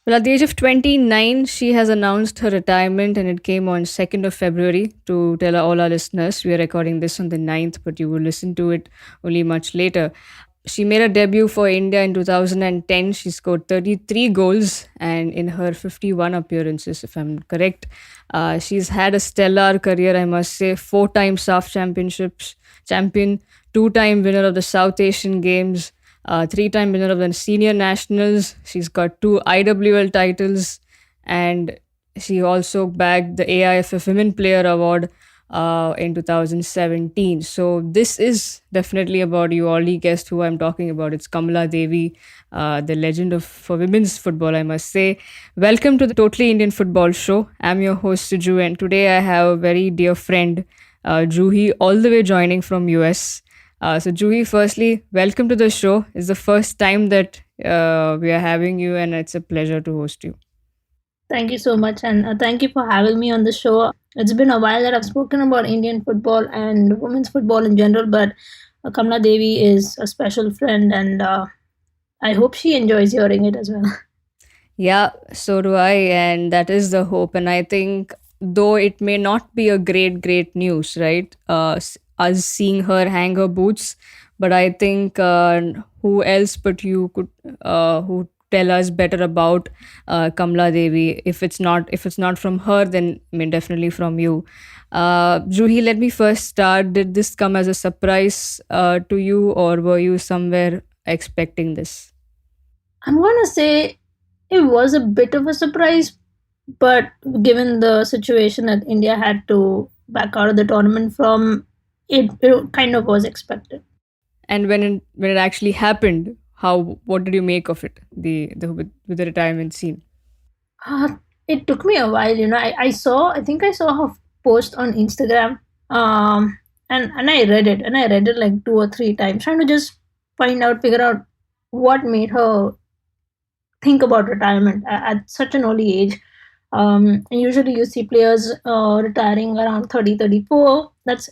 Well, at the age of 29, she has announced her retirement, and it came on 2nd of February. To tell all our listeners, we are recording this on the 9th, but you will listen to it only much later. She made a debut for India in 2010. She scored 33 goals and in her 51 appearances, if I'm correct. She's had a stellar career, I must say. 4 time SAF championships champion, 2 time winner of the South Asian Games, 3 time winner of the senior nationals. She's got 2 IWL titles, and she also bagged the AIFF Women Player Award in 2017. So this is definitely about, you already guessed who I'm talking about. It's Kamala Devi, the legend of for women's football, I must say. Welcome to the Totally Indian Football Show. I'm your host Siju, and today I have a very dear friend, Juhi, all the way joining from US. So Juhi, firstly, welcome to the show. It's the first time that we are having you, and it's a pleasure to host you. Thank you so much, and thank you for having me on the show. It's been a while that I've spoken about Indian football and women's football in general, but Kamala Devi is a special friend, and I hope she enjoys hearing it as well. Yeah, so do I, and that is the hope. And I think, though it may not be a great news, right? Us seeing her hang her boots, but I think who else but you could who tell us better about Kamala Devi? If it's not from her, then I mean definitely from you. Juhi, let me first start. Did this come as a surprise to you, or were you somewhere expecting this? I'm gonna say it was a bit of a surprise, but given the situation that India had to back out of the tournament from, it kind of was expected. And when it actually happened, how what did you make of it? With the retirement scene. It took me a while, I think I saw her post on Instagram, and I read it, and I read it like 2 or 3 times, trying to just figure out what made her think about retirement at such an early age. And usually you see players retiring around 30, 34.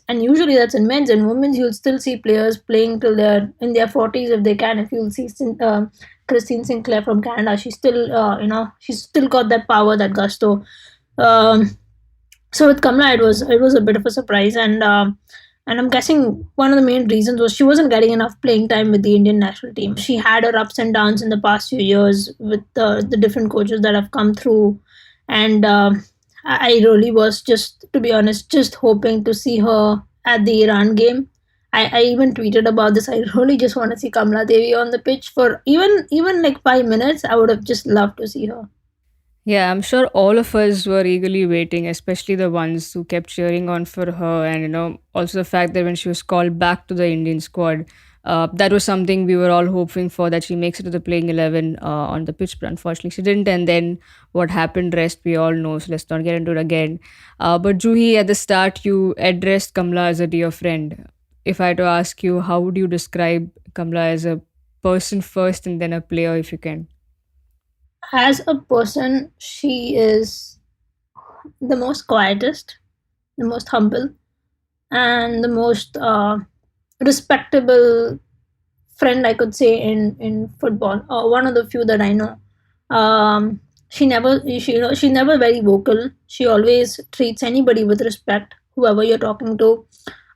And usually that's in men's. And women's, you'll still see players playing till they're in their 40s if they can. If you'll see Christine Sinclair from Canada, she's still got that power, that gusto. Um, so with Kamla, it was a bit of a surprise, and I'm guessing one of the main reasons was she wasn't getting enough playing time with the Indian national team. She had her ups and downs in the past few years with the different coaches that have come through, and I really was, just to be honest, just hoping to see her at the Iran game. I even tweeted about this. I really just want to see Kamla Devi on the pitch for even like 5 minutes. I would have just loved to see her. Yeah, I'm sure all of us were eagerly waiting, especially the ones who kept cheering on for her. And also the fact that when she was called back to the Indian squad, that was something we were all hoping for, that she makes it to the playing 11 on the pitch. But unfortunately, she didn't. And then what happened, rest we all know. So let's not get into it again. But Juhi, at the start, you addressed Kamla as a dear friend. If I had to ask you, how would you describe Kamla as a person first and then a player, if you can? As a person, she is the most quietest, the most humble, and the most respectable friend, I could say, in football. One of the few that I know. She's never very vocal. She always treats anybody with respect, whoever you're talking to.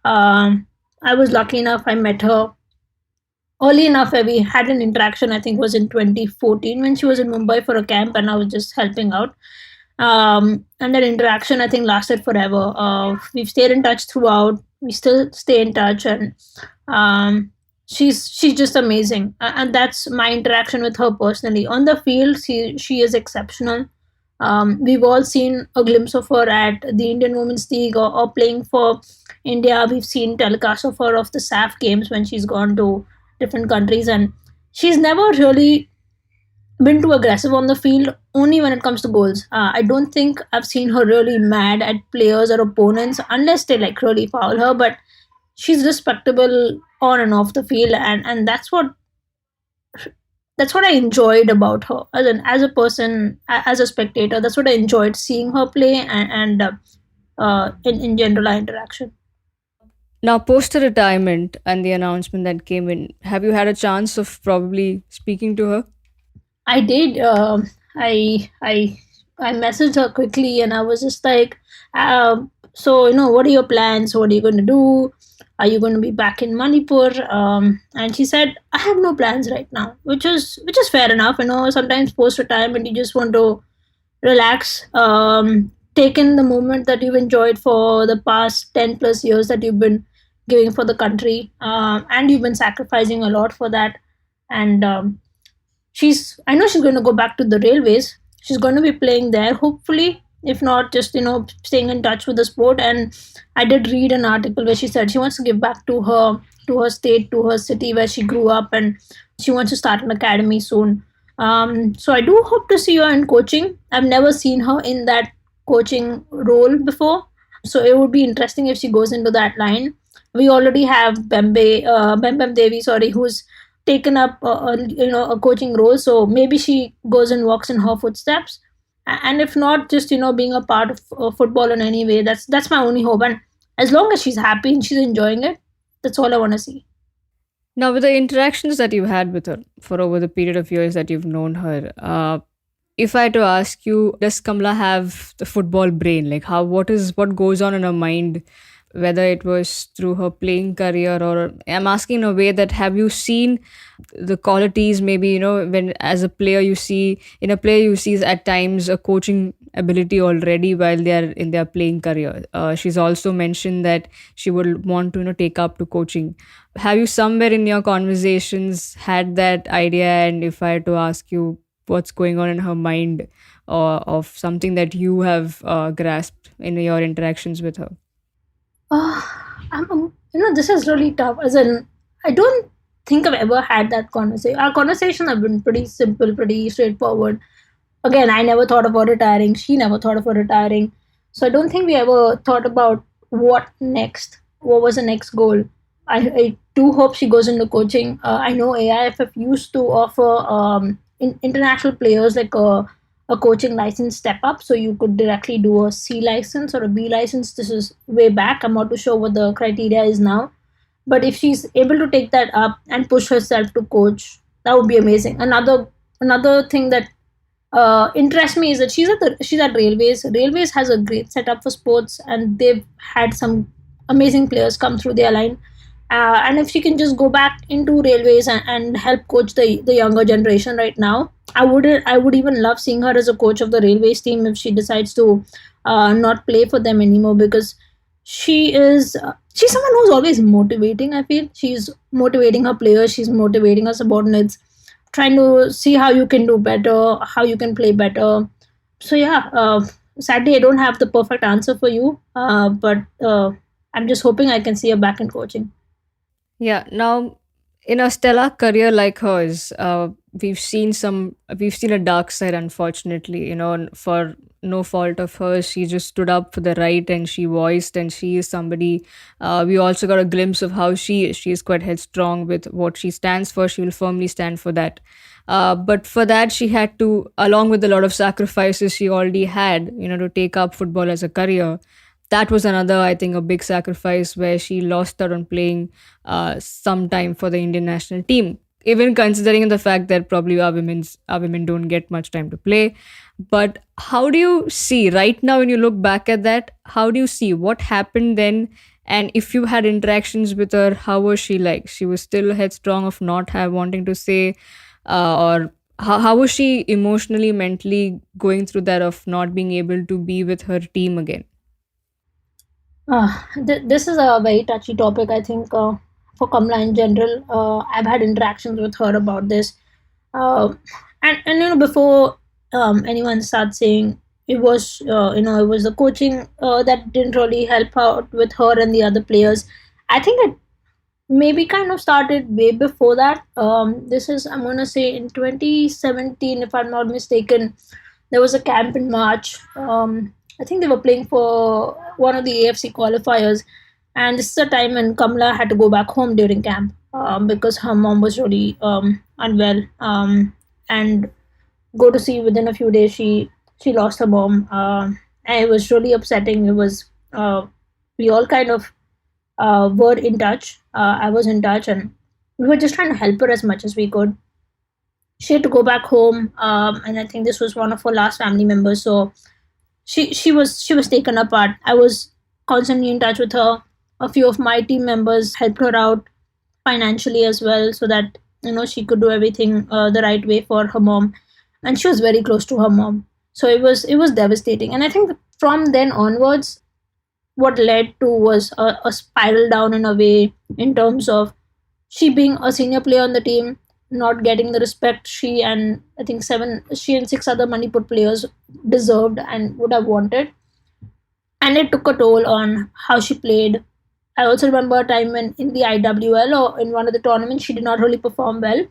I was lucky enough. I met her early enough where we had an interaction. I think was in 2014 when she was in Mumbai for a camp, and I was just helping out. And that interaction, I think, lasted forever. We've stayed in touch throughout. We still stay in touch, and she's just amazing. And that's my interaction with her personally. On the field, she is exceptional. We've all seen a glimpse of her at the Indian Women's League, or playing for India. We've seen telecasts of her of the SAF games when she's gone to different countries, and she's never really been too aggressive on the field, only when it comes to goals. I don't think I've seen her really mad at players or opponents unless they like really foul her, but she's respectable on and off the field, and that's what I enjoyed about her as a person, as a spectator. That's what I enjoyed seeing her play, and in general our interaction. Now, post her retirement and the announcement that came in, have you had a chance of probably speaking to her? I did. I I I messaged her quickly and I was just like, so what are your plans? What are you going to do? Are you going to be back in Manipur? And she said, I have no plans right now, which is fair enough. Sometimes post retirement you just want to relax, take in the moment that you've enjoyed for the past 10 plus years that you've been giving for the country, and you've been sacrificing a lot for that. And I know she's going to go back to the railways. She's going to be playing there, hopefully. If not, just staying in touch with the sport. And I did read an article where she said she wants to give back to her state, to her city where she grew up, and she wants to start an academy soon. So I do hope to see her in coaching. I've never seen her in that coaching role before, so it would be interesting if she goes into that line. We already have Bembem Devi, sorry, who's taken up a coaching role, so maybe she goes and walks in her footsteps. And if not, just being a part of football in any way, that's my only hope. And as long as she's happy and she's enjoying it, that's all I want to see. Now, with the interactions that you've had with her for over the period of years that you've known her, if I had to ask you, does Kamala have the football brain? Like, what goes on in her mind, whether it was through her playing career, or I'm asking in a way that, have you seen the qualities? Maybe when as a player you see in a player you see at times a coaching ability already while they are in their playing career. She's also mentioned that she would want to take up to coaching. Have you somewhere in your conversations had that idea? And if I had to ask you what's going on in her mind, or of something that you have grasped in your interactions with her? uh, this is really tough. As in, I don't think I've ever had that conversation. Our conversations have been pretty simple, pretty straightforward. Again, I never thought about retiring. She never thought about retiring. So I don't think we ever thought about what next. What was the next goal? I do hope she goes into coaching. I know AIFF used to offer international players like a coaching license step up, so you could directly do a C license or a B license. This is way back. I'm not too sure what the criteria is now, but if she's able to take that up and push herself to coach, that would be amazing. Another thing that interests me is that she's at Railways. Railways has a great setup for sports, and they've had some amazing players come through their line. And if she can just go back into Railways and help coach the younger generation right now, I would even love seeing her as a coach of the Railways team if she decides to not play for them anymore, because she's someone who's always motivating. I feel she's motivating her players, she's motivating her subordinates, trying to see how you can do better, how you can play better. So yeah, sadly I don't have the perfect answer for you, but I'm just hoping I can see her back in coaching. Yeah. Now, in a stellar career like hers, we've seen a dark side, unfortunately. For no fault of hers, she just stood up for the right, and she voiced, and she is somebody. We also got a glimpse of how she is. She is quite headstrong with what she stands for. She will firmly stand for that. But for that, she had to, along with a lot of sacrifices she already had, to take up football as a career. That was another, I think, a big sacrifice where she lost out on playing some time for the Indian national team. Even considering the fact that probably our women don't get much time to play. But how do you see right now, when you look back at that? How do you see what happened then? And if you had interactions with her, how was she like? She was still headstrong of not have wanting to say, or how was she emotionally, mentally going through that of not being able to be with her team again? This is a very touchy topic, I think, for Kamla in general. I've had interactions with her about this. Uh, and before anyone starts saying it was the coaching that didn't really help out with her and the other players, I think it maybe kind of started way before that. This is, I'm gonna say, in 2017, if I'm not mistaken. There was a camp in March. I think they were playing for one of the AFC qualifiers, and this is a time when Kamla had to go back home during camp, because her mom was really unwell, and go to see within a few days she lost her mom, and it was really upsetting. It was we all kind of were in touch. I was in touch, and we were just trying to help her as much as we could. she had to go back home, and I think this was one of her last family members. So she was taken apart. I was constantly in touch with her. A few of my team members helped her out financially as well, so that she could do everything the right way for her mom, and she was very close to her mom. So it was devastating, and I think from then onwards, what led to was a spiral down in a way, in terms of she being a senior player on the team, not getting the respect she and six other Manipur players deserved and would have wanted. And it took a toll on how she played. I also remember a time when in the IWL or in one of the tournaments, she did not really perform well.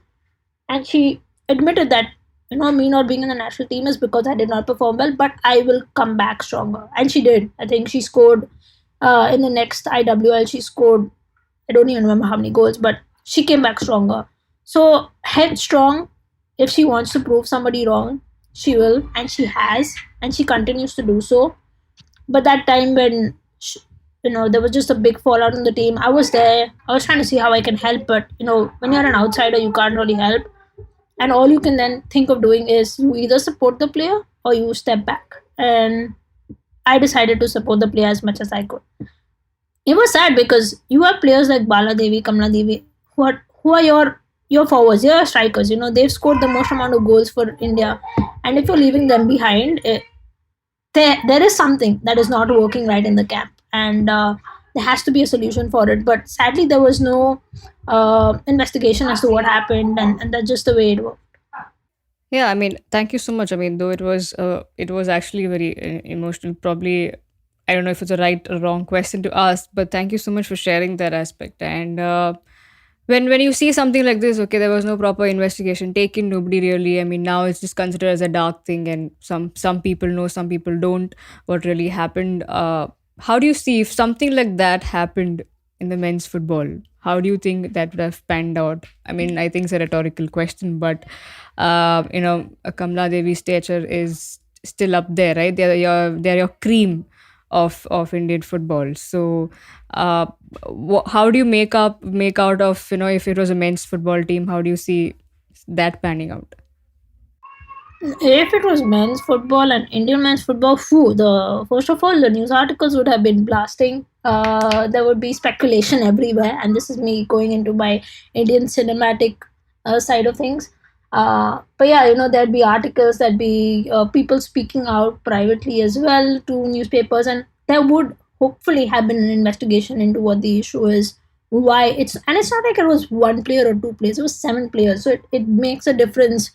And she admitted that, me not being in the national team is because I did not perform well, but I will come back stronger. And she did. I think she scored in the next IWL, she scored, I don't even remember how many goals, but she came back stronger. So, headstrong, if she wants to prove somebody wrong, she will, and she has, and she continues to do so. But that time when there was just a big fallout in the team, I was there. I was trying to see how I can help, but when you're an outsider, you can't really help, and all you can then think of doing is you either support the player or you step back. And I decided to support the player as much as I could. It was sad because you have players like Bala Devi, Kamala Devi, who are your forwards, your strikers. They've scored the most amount of goals for India, and if you're leaving them behind, there is something that is not working right in the camp, and there has to be a solution for it. But sadly, there was no investigation as to what happened, and that's just the way it worked. Yeah, I mean, thank you so much. I mean, though it was actually very emotional. Probably, I don't know if it's a right or wrong question to ask, but thank you so much for sharing that aspect. And when you see something like this, okay, there was no proper investigation taken. Nobody really. I mean, now it's just considered as a dark thing, and some people know, some people don't. What really happened? How do you see if something like that happened in the men's football? How do you think that would have panned out? I mean, I think it's a rhetorical question, but Kamala Devi's stature is still up there, right? They're your cream of Indian football. So, how do you make out of if it was a men's football team? How do you see that panning out? If it was men's football and Indian men's football, the first of all, the news articles would have been blasting. There would be speculation everywhere, and this is me going into my Indian cinematic side of things. But yeah, there'd be articles, there'd be people speaking out privately as well to newspapers, and there would hopefully have been an investigation into what the issue is, why it's not like it was one player or two players, it was seven players, so it makes a difference.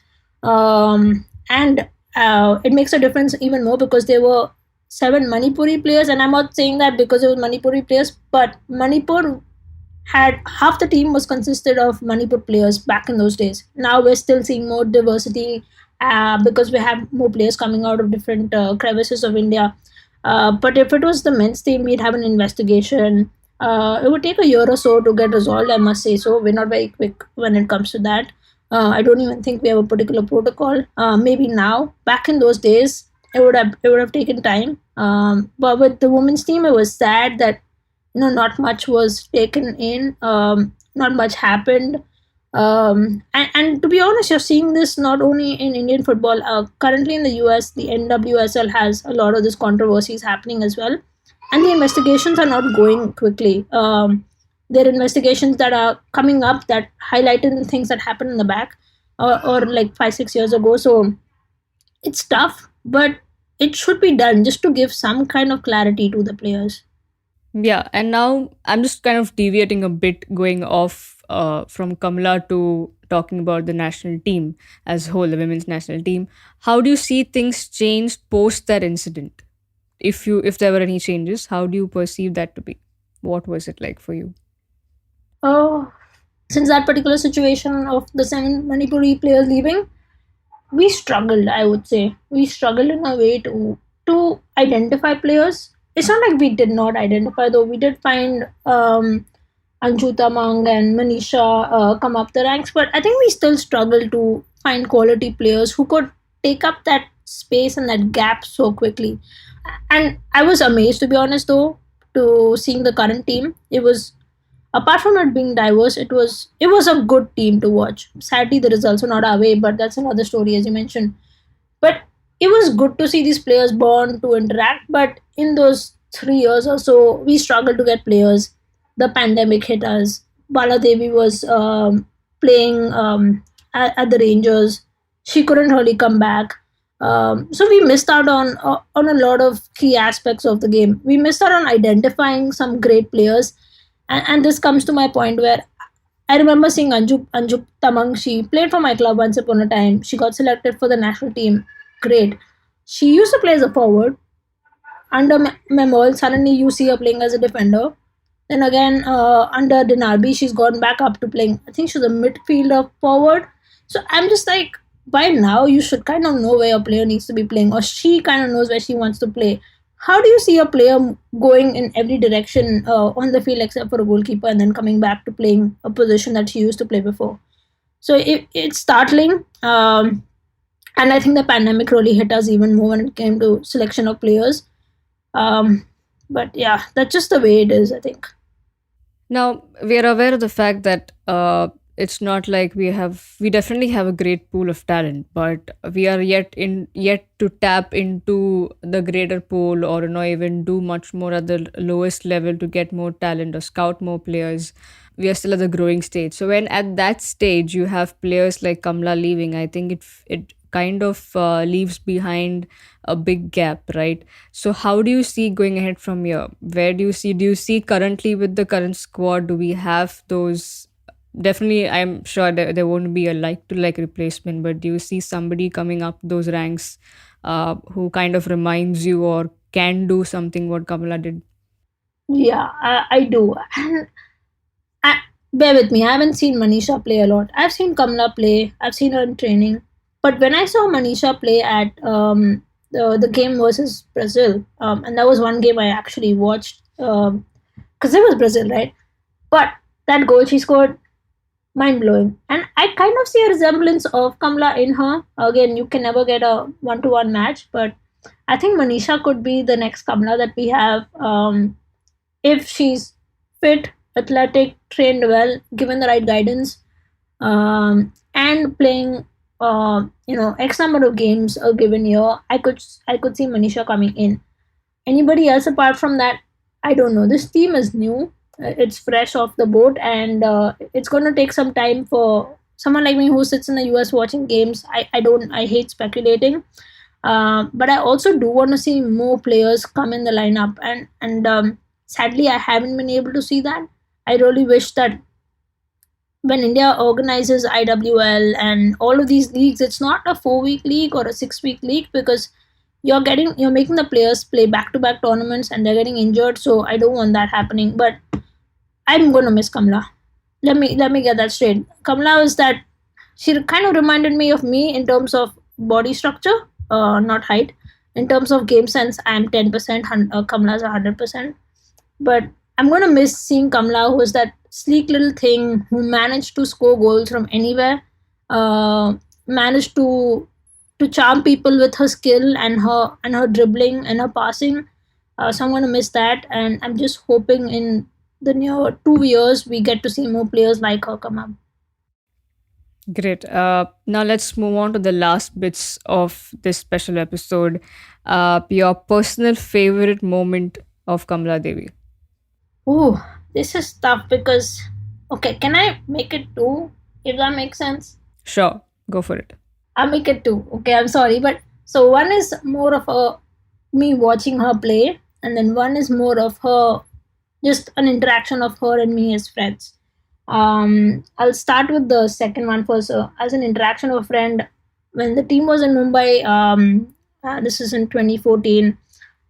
And it makes a difference even more because there were seven Manipuri players, and I'm not saying that because it was Manipuri players, but Manipur had half the team was consisted of Manipur players back in those days. Now we're still seeing more diversity because we have more players coming out of different crevices of India. But if it was the men's team, we'd have an investigation. It would take a year or so to get resolved, I must say so. We're not very quick when it comes to that. I don't even think we have a particular protocol. Maybe now, back in those days, it would have taken time. But with the women's team, it was sad that not much was taken in. Not much happened. And to be honest, you're seeing this not only in Indian football. Currently in the US, the NWSL has a lot of this controversies happening as well, and the investigations are not going quickly. There are investigations that are coming up that highlighted the things that happened in the back, or like 5 6 years ago. So it's tough, but it should be done just to give some kind of clarity to the players. Yeah, and now I'm just kind of deviating a bit, going off from Kamala to talking about the national team as a whole, the women's national team. How do you see things change post that incident? If there were any changes, how do you perceive that to be? What was it like for you? Oh, since that particular situation of the seven Manipuri players leaving, we struggled. I would say we struggled in a way to identify players. It's not like we did not identify, though. We did find Anjuta Mang and Manisha come up the ranks, but I think we still struggle to find quality players who could take up that space and that gap so quickly. And I was amazed, to be honest, though, to seeing the current team. It was Apart from it being diverse, it was a good team to watch. Sadly, the results were not our way, but that's another story, as you mentioned. But it was good to see these players born to interact. But in those 3 years or so, we struggled to get players. The pandemic hit us. Bala Devi was playing at the Rangers. She couldn't really come back. So we missed out on a lot of key aspects of the game. We missed out on identifying some great players, and this comes to my point where I remember seeing Anju Tamang. She played for my club once upon a time. She got selected for the national team. Great. She used to play as a forward. Under Memol, suddenly you see her playing as a defender. Then again, under Dinarbi, she's gone back up to playing. I think she's a midfielder forward. So I'm just like, by now you should kind of know where your player needs to be playing, or she kind of knows where she wants to play. How do you see a player going in every direction on the field except for a goalkeeper, and then coming back to playing a position that she used to play before? So it's startling. And I think the pandemic really hit us even more when it came to selection of players. Um, but yeah, that's just the way it is, I think. Now, we are aware of the fact that it's not like we definitely have a great pool of talent, but we are yet to tap into the greater pool, or even do much more at the lowest level to get more talent or scout more players. We are still at the growing stage. So when at that stage you have players like Kamla leaving, I think it kind of leaves behind a big gap, right? So how do you see going ahead from here? Where do you see currently with the current squad, do we have those? Definitely, I'm sure there won't be a like to like replacement, but do you see somebody coming up those ranks who kind of reminds you or can do something what Kamala did? Yeah, I do. And I, bear with me, I haven't seen Manisha play a lot. I've seen Kamla play, I've seen her in training. But when I saw Manisha play at the game versus Brazil, and that was one game I actually watched, because it was Brazil, right? But that goal she scored, mind blowing. And I kind of see a resemblance of Kamla in her. Again, you can never get a 1-to-1 match, but I think Manisha could be the next Kamla that we have. If she's fit, athletic, trained well, given the right guidance, and playing, X number of games a given year, I could see Manisha coming in. Anybody else apart from that, I don't know. This team is new. It's fresh off the boat, and it's going to take some time for someone like me who sits in the US watching games. I hate speculating. But I also do want to see more players come in the lineup, and sadly, I haven't been able to see that. I really wish that when India organizes IWL and all of these leagues, it's not a 4 week league or a 6 week league, because you're making the players play back to back tournaments and they're getting injured. So I don't want that happening. But I'm gonna miss Kamla. Let me get that straight. Kamla is that she kind of reminded me of me in terms of body structure, not height. In terms of game sense, I'm 10%. Kamla's 100%. But I'm gonna miss seeing Kamla, who is that sleek little thing who managed to score goals from anywhere, managed to charm people with her skill and her dribbling and her passing. So I'm gonna miss that, and I'm just hoping in the near 2 years we get to see more players like her come up. Great. Now let's move on to the last bits of this special episode. Your personal favorite moment of Kamala Devi. Ooh, this is tough because, okay, can I make it two? If that makes sense. Sure, go for it. I'll make it two. Okay, I'm sorry, but so one is more of a me watching her play, and then one is more of her, just an interaction of her and me as friends. I'll start with the second one first. As an interaction of a friend, when the team was in Mumbai, this is in 2014.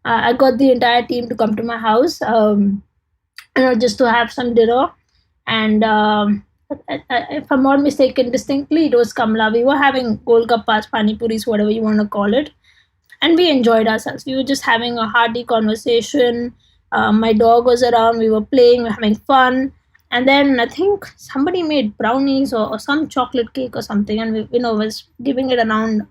I got the entire team to come to my house, just to have some dinner. And if I'm not mistaken, distinctly it was Kamla. We were having golgappas, pani puris, whatever you want to call it, and we enjoyed ourselves. We were just having a hearty conversation. My dog was around. We were playing, we were having fun. And then I think somebody made brownies or some chocolate cake or something, and we, was giving it around.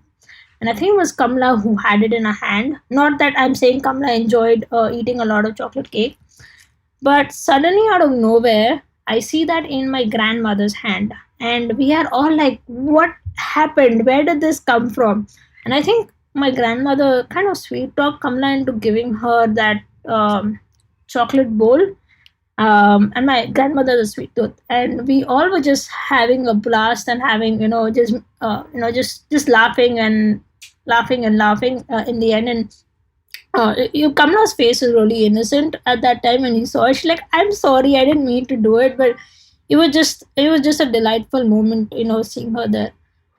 And I think it was Kamla who had it in her hand. Not that I'm saying Kamla enjoyed eating a lot of chocolate cake, but suddenly out of nowhere, I see that in my grandmother's hand, and we are all like, "What happened? Where did this come from?" And I think my grandmother kind of sweet talked Kamala into giving her that chocolate bowl. And my grandmother is a sweet tooth, and we all were just having a blast and having just laughing and laughing in the end. And Kamala's face is really innocent at that time when he saw it. She's like, "I'm sorry, I didn't mean to do it," but it was just a delightful moment, seeing her there.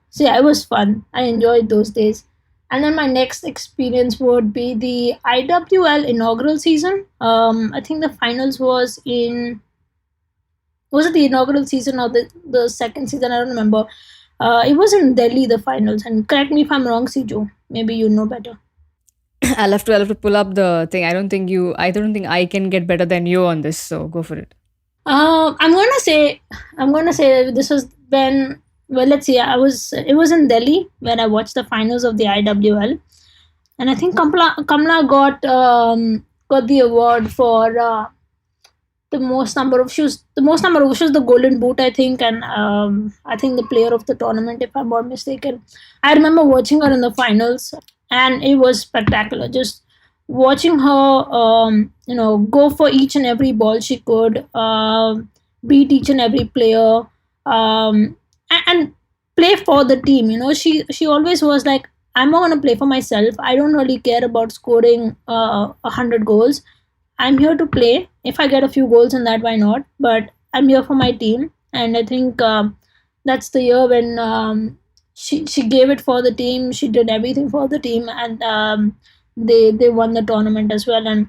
So yeah, it was fun. I enjoyed those days. And then my next experience would be the IWL inaugural season. I think the finals was it the inaugural season or the second season? I don't remember. It was in Delhi, the finals. And correct me if I'm wrong, Siju. Maybe you know better. I'll have to pull up the thing. I don't think I can get better than you on this, so go for it. I'm gonna say this was when, well, let's see. It was in Delhi when I watched the finals of the IWL, and I think Kamla got the award for the most number of shoes, the Golden Boot, I think, and I think the player of the tournament, if I'm not mistaken. I remember watching her in the finals, and it was spectacular. Just watching her, go for each and every ball she could, beat each and every player, and play for the team. She always was like, "I'm not gonna play for myself. I don't really care about scoring 100 goals. I'm here to play. If I get a few goals in that, why not? But I'm here for my team." And I think that's the year when she gave it for the team. She did everything for the team, and they won the tournament as well. And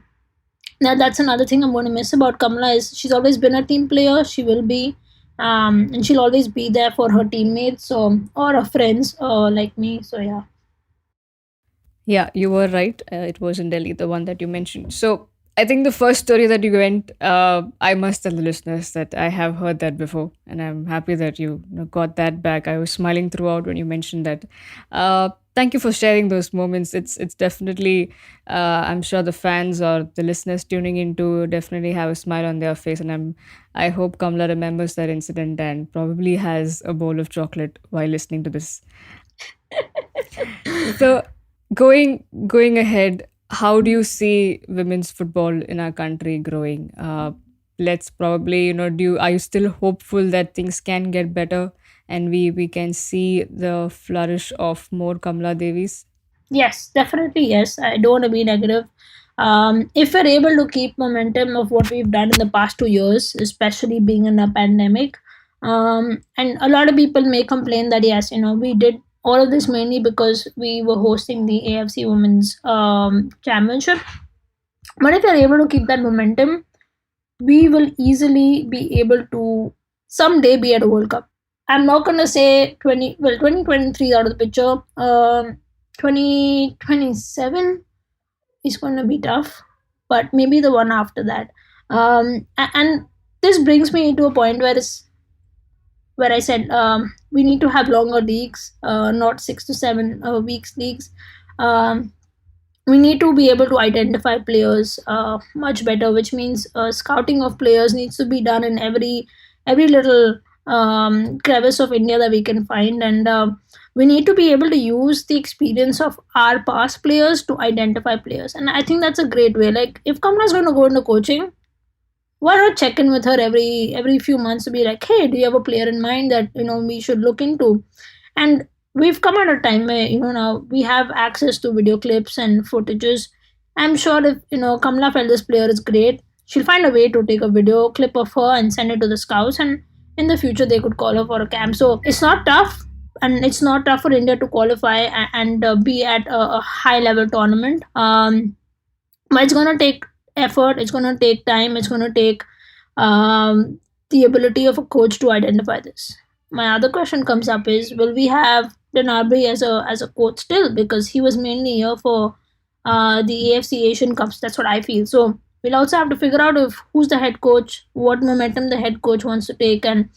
now that's another thing I'm going to miss about Kamala is she's always been a team player. She will be, and she'll always be there for her teammates or her friends like me. So yeah. Yeah, you were right. It was in Delhi, the one that you mentioned. So I think the first story that you went, I must tell the listeners that I have heard that before, and I'm happy that you got that back. I was smiling throughout when you mentioned that. Thank you for sharing those moments. It's definitely, I'm sure the fans or the listeners tuning into definitely have a smile on their face, and I hope Kamla remembers that incident and probably has a bowl of chocolate while listening to this. So going ahead, how do you see women's football in our country growing? Let's probably, are you still hopeful that things can get better and we can see the flourish of more Kamala Devis? Yes, definitely yes. I don't want to be negative. If we're able to keep momentum of what we've done in the past 2 years, especially being in a pandemic, and a lot of people may complain that yes, we did all of this mainly because we were hosting the AFC Women's Championship. But if we're able to keep that momentum, we will easily be able to someday be at a World Cup. I'm not gonna say 2023 out of the picture. 2027 is gonna be tough, but maybe the one after that. And this brings me to a point where I said we need to have longer leagues, not 6 to 7 weeks leagues. Um, we need to be able to identify players much better, which means scouting of players needs to be done in every little crevice of India that we can find, and we need to be able to use the experience of our past players to identify players. And I think that's a great way. Like if Kamala is going to go into coaching, why not check in with her every few months to be like, hey, do you have a player in mind that we should look into? And we've come at a time where now we have access to video clips and footages. I'm sure if Kamala felt this player is great, she'll find a way to take a video clip of her and send it to the scouts, and in the future they could call her for a camp. So it's not tough, and it's not tough for India to qualify and be at a high level tournament. But it's gonna take effort, it's gonna take time, it's gonna take the ability of a coach to identify this. My other question comes up is, will we have Denarby as a coach still, because he was mainly here for the AFC Asian Cups. That's what I feel. So we'll also have to figure out if who's the head coach, what momentum the head coach wants to take, and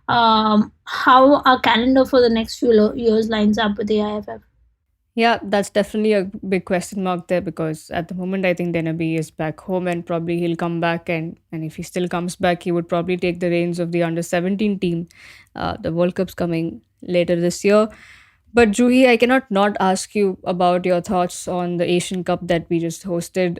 how our calendar for the next few years lines up with the IFF. Yeah, that's definitely a big question mark there because at the moment I think Denaby is back home and probably he'll come back, and if he still comes back, he would probably take the reins of the under 17 team. The World Cup's coming later this year. But Juhi, I cannot not ask you about your thoughts on the Asian Cup that we just hosted.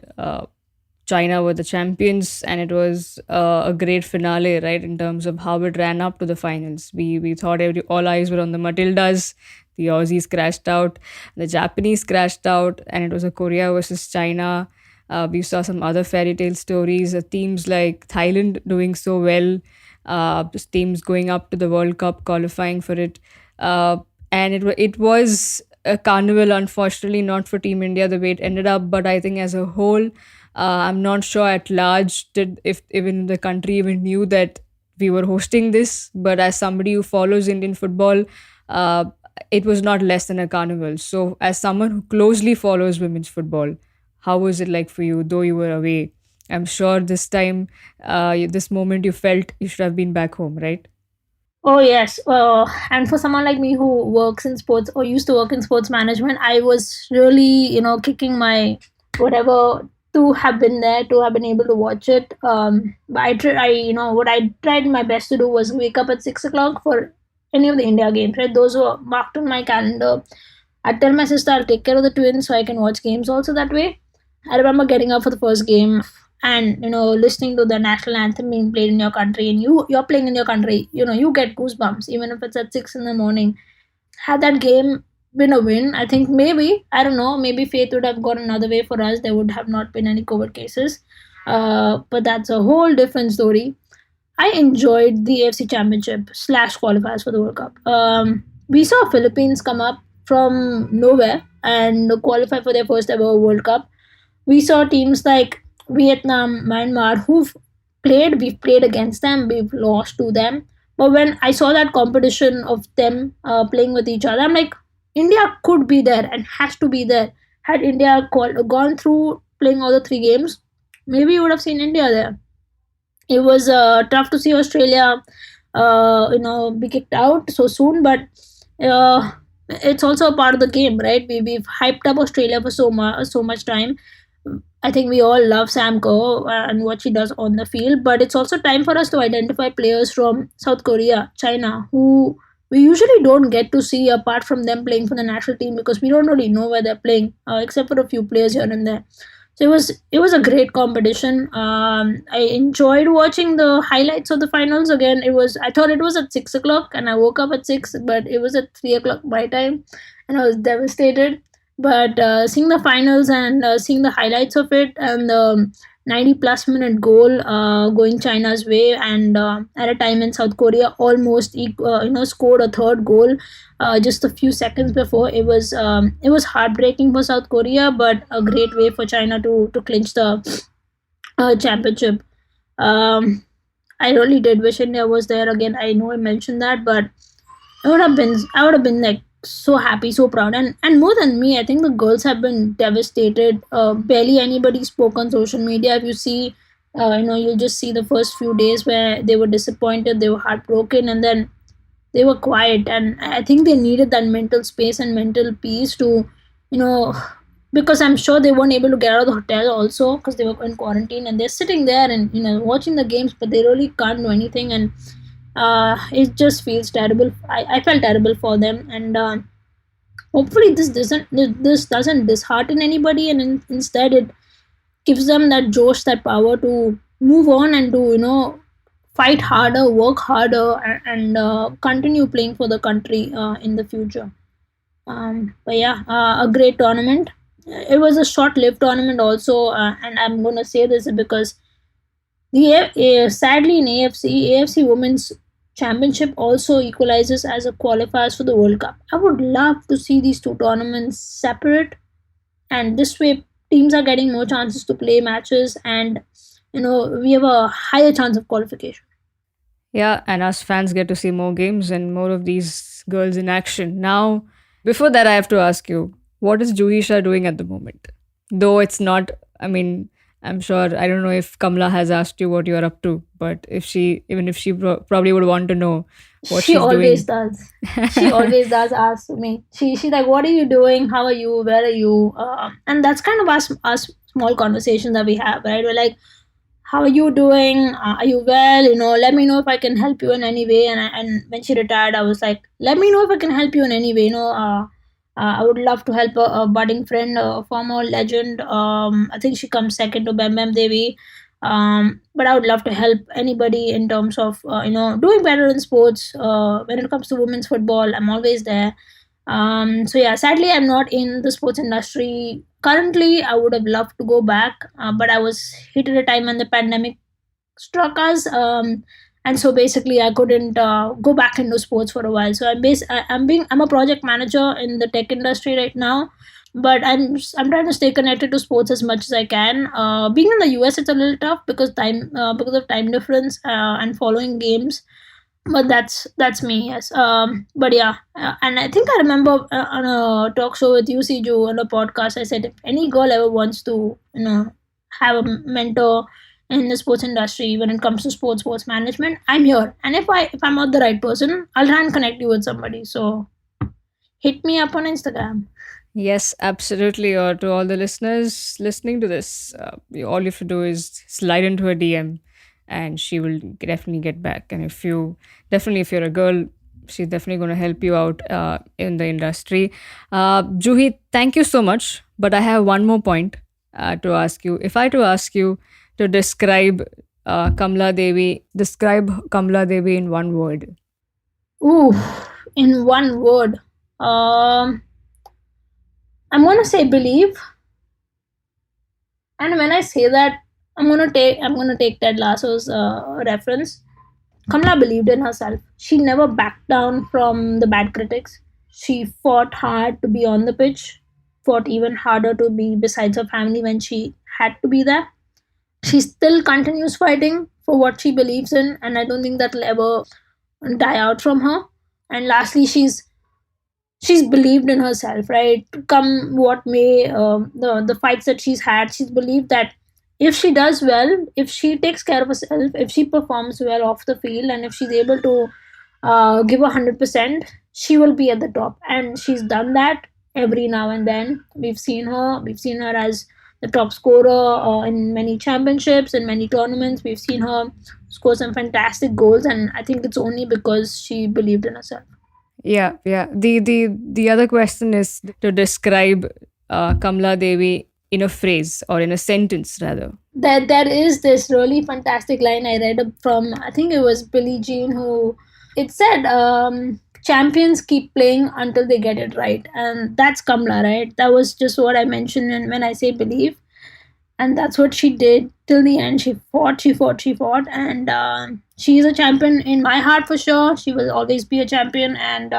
China were the champions, and it was a great finale, right? In terms of how it ran up to the finals, we thought all eyes were on the Matildas. The Aussies crashed out, the Japanese crashed out, and it was a Korea versus China. We saw some other fairy tale stories, teams like Thailand doing so well, just teams going up to the World Cup, qualifying for it, uh, and it was a carnival. Unfortunately, not for Team India the way it ended up, but I think as a whole, I'm not sure at large did if even the country even knew that we were hosting this. But as somebody who follows Indian football, uh, it was not less than a carnival. So, as someone who closely follows women's football, how was it like for you? Though you were away, I'm sure this time, this moment you felt you should have been back home, right? Oh yes, and for someone like me who works in sports or used to work in sports management, I was really, kicking my whatever to have been there, to have been able to watch it. But what I tried my best to do was wake up at 6 o'clock for any of the India games. Right, those were marked on my calendar. I'd tell my sister I'll take care of the twins so I can watch games also that way. I remember getting up for the first game and listening to the national anthem being played in your country, and you're playing in your country, you get goosebumps even if it's at 6 in the morning. Had that game been a win, I think maybe, I don't know, maybe fate would have gone another way for us. There would have not been any COVID cases. But that's a whole different story. I enjoyed the AFC Championship slash qualifiers for the World Cup. We saw Philippines come up from nowhere and qualify for their first ever World Cup. We saw teams like Vietnam, Myanmar, we've played against them, we've lost to them. But when I saw that competition of them playing with each other, I'm like, India could be there and has to be there. Had India gone through playing all the three games, maybe you would have seen India there. It was tough to see Australia, be kicked out so soon, but it's also a part of the game, right? We've hyped up Australia for so much time. I think we all love Sam Kerr and what she does on the field, but it's also time for us to identify players from South Korea, China, who we usually don't get to see apart from them playing for the national team because we don't really know where they're playing, except for a few players here and there. So it was a great competition. I enjoyed watching the highlights of the finals again. I thought it was at 6 o'clock, and I woke up at 6, but it was at 3 o'clock my time, and I was devastated. But seeing the finals and seeing the highlights of it and the 90 plus minute goal going China's way, and at a time when South Korea almost scored a third goal just a few seconds before, it was heartbreaking for South Korea, but a great way for China to clinch the championship. um, I really did wish India was there again. I know I mentioned that, but I would have been like so happy, so proud, and more than me, I think the girls have been devastated. Barely anybody spoke on social media. If you see, you'll just see the first few days where they were disappointed, they were heartbroken, and then they were quiet. And I think they needed that mental space and mental peace to, you know, because I'm sure they weren't able to get out of the hotel also because they were in quarantine, and they're sitting there and watching the games, but they really can't do anything. And it just feels terrible. I felt terrible for them, and hopefully this doesn't dishearten anybody, and instead it gives them that josh, that power to move on and to fight harder, work harder, and continue playing for the country in the future. But yeah, a great tournament. It was a short-lived tournament also, and I'm gonna say this because sadly in AFC Women's Championship also equalizes as a qualifiers for the World Cup. I would love to see these two tournaments separate, and this way teams are getting more chances to play matches, and we have a higher chance of qualification. Yeah, and us fans get to see more games and more of these girls in action. Now, before that, I have to ask you, what is Juhi Shah doing at the moment? Though it's not, I mean, I'm sure, I don't know if Kamala has asked you what you're up to, but if she, even if she probably would want to know what She she's always doing. does. She always does ask me. She's like, "What are you doing? How are you? Where are you?" And that's kind of us small conversation that we have, right? We're like, "How are you doing? Are you well? Let me know if I can help you in any way." And when she retired, I was like, "Let me know if I can help you in any way." I would love to help a budding friend, a former legend. I think she comes second to Bam Bam Devi. But I would love to help anybody in terms of doing better in sports. When it comes to women's football, I'm always there. So yeah, sadly, I'm not in the sports industry currently. I would have loved to go back, but I was hit at a time when the pandemic struck us. And so basically, I couldn't go back into sports for a while. So I'm a project manager in the tech industry right now, but I'm trying to stay connected to sports as much as I can. Being in the US, it's a little tough because of time difference and following games, but that's me. Yes. But yeah, and I think I remember on a talk show with you, Siju, on a podcast, I said if any girl ever wants to have a mentor in the sports industry when it comes to sports management, I'm here. And if I'm not the right person, I'll try and connect you with somebody. So hit me up on Instagram. Yes, absolutely. Or to all the listeners listening to this, all you have to do is slide into her DM and she will definitely get back. And if you're a girl, she's definitely going to help you out in the industry. Juhi, thank you so much. But I have one more point to ask you. If I to ask you to describe Kamala Devi in one word. Ooh, in one word, um, I'm gonna say believe. And when I say that, I'm gonna take Ted Lasso's reference. Kamala believed in herself. She never backed down from the bad critics. She fought hard to be on the pitch, fought even harder to be besides her family when she had to be there. She still continues fighting for what she believes in, and I don't think that'll ever die out from her. And lastly, she's believed in herself, right? Come what may, the fights that she's had, she's believed that if she does well, if she takes care of herself, if she performs well off the field, and if she's able to give 100%, she will be at the top. And she's done that every now and then. We've seen her as the top scorer in many championships and many tournaments. We've seen her score some fantastic goals, and I think it's only because she believed in herself. Yeah, yeah. The other question is to describe Kamala Devi in a phrase or in a sentence rather. There is this really fantastic line I read from, I think it was Billie Jean, who it said, champions keep playing until they get it right. And that's Kamla, right? That was just what I mentioned when I say believe. And that's what she did till the end. She fought, and she's a champion in my heart for sure. She will always be a champion. And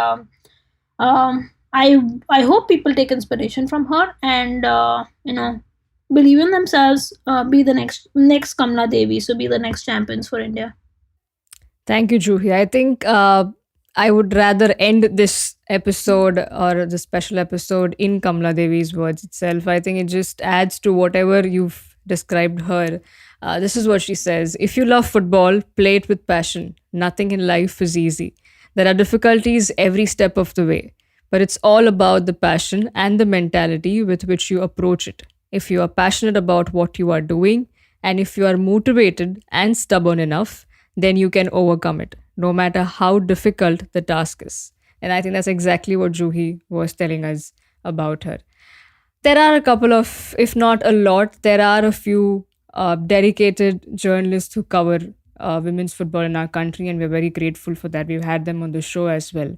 I hope people take inspiration from her and believe in themselves. Be the next Kamla Devi. So be the next champions for India. Thank you, Juhi. I think I would rather end this episode or the special episode in Kamala Devi's words itself. I think it just adds to whatever you've described her. This is what she says: if you love football, play it with passion. Nothing in life is easy. There are difficulties every step of the way, but it's all about the passion and the mentality with which you approach it. If you are passionate about what you are doing, and if you are motivated and stubborn enough, then you can overcome it, no matter how difficult the task is. And I think that's exactly what Juhi was telling us about her. There are a couple of, if not a lot, there are a few dedicated journalists who cover women's football in our country, and we're very grateful for that. We've had them on the show as well.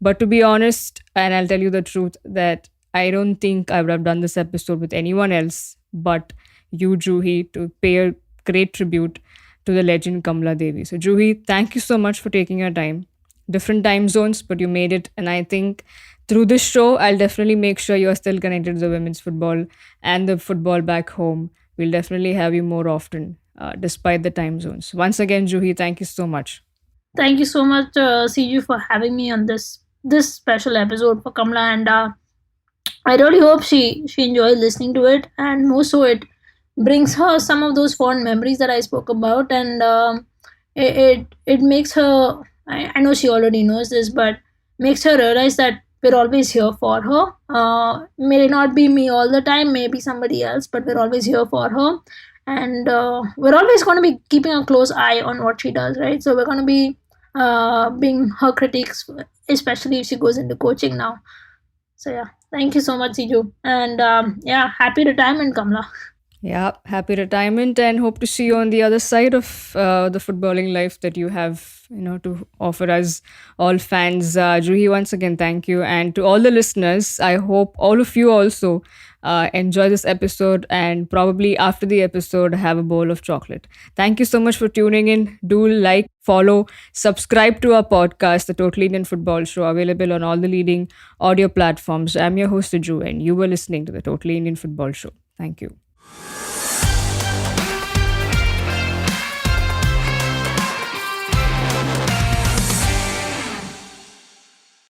But to be honest, and I'll tell you the truth, that I don't think I would have done this episode with anyone else but you, Juhi, to pay a great tribute to the legend Kamala Devi. So, Juhi, thank you so much for taking your time. Different time zones, but you made it. And I think through this show, I'll definitely make sure you're still connected to the women's football and the football back home. We'll definitely have you more often, despite the time zones. Once again, Juhi, thank you so much. Thank you so much, Siju, for having me on this special episode for Kamla, and I really hope she enjoyed listening to it, and more so it brings her some of those fond memories that I spoke about, and it makes her. I know she already knows this, but makes her realize that we're always here for her. May not be me all the time, maybe somebody else, but we're always here for her, and we're always going to be keeping a close eye on what she does, right? So we're going to be being her critics, especially if she goes into coaching now. So yeah, thank you so much, Siju, and yeah, happy retirement, Kamla. Yeah, happy retirement and hope to see you on the other side of the footballing life that you have, to offer us all fans. Juhi, once again, thank you. And to all the listeners, I hope all of you also enjoy this episode and probably after the episode have a bowl of chocolate. Thank you so much for tuning in. Do like, follow, subscribe to our podcast, The Total Indian Football Show, available on all the leading audio platforms. I'm your host, Siju, and you were listening to The Total Indian Football Show. Thank you.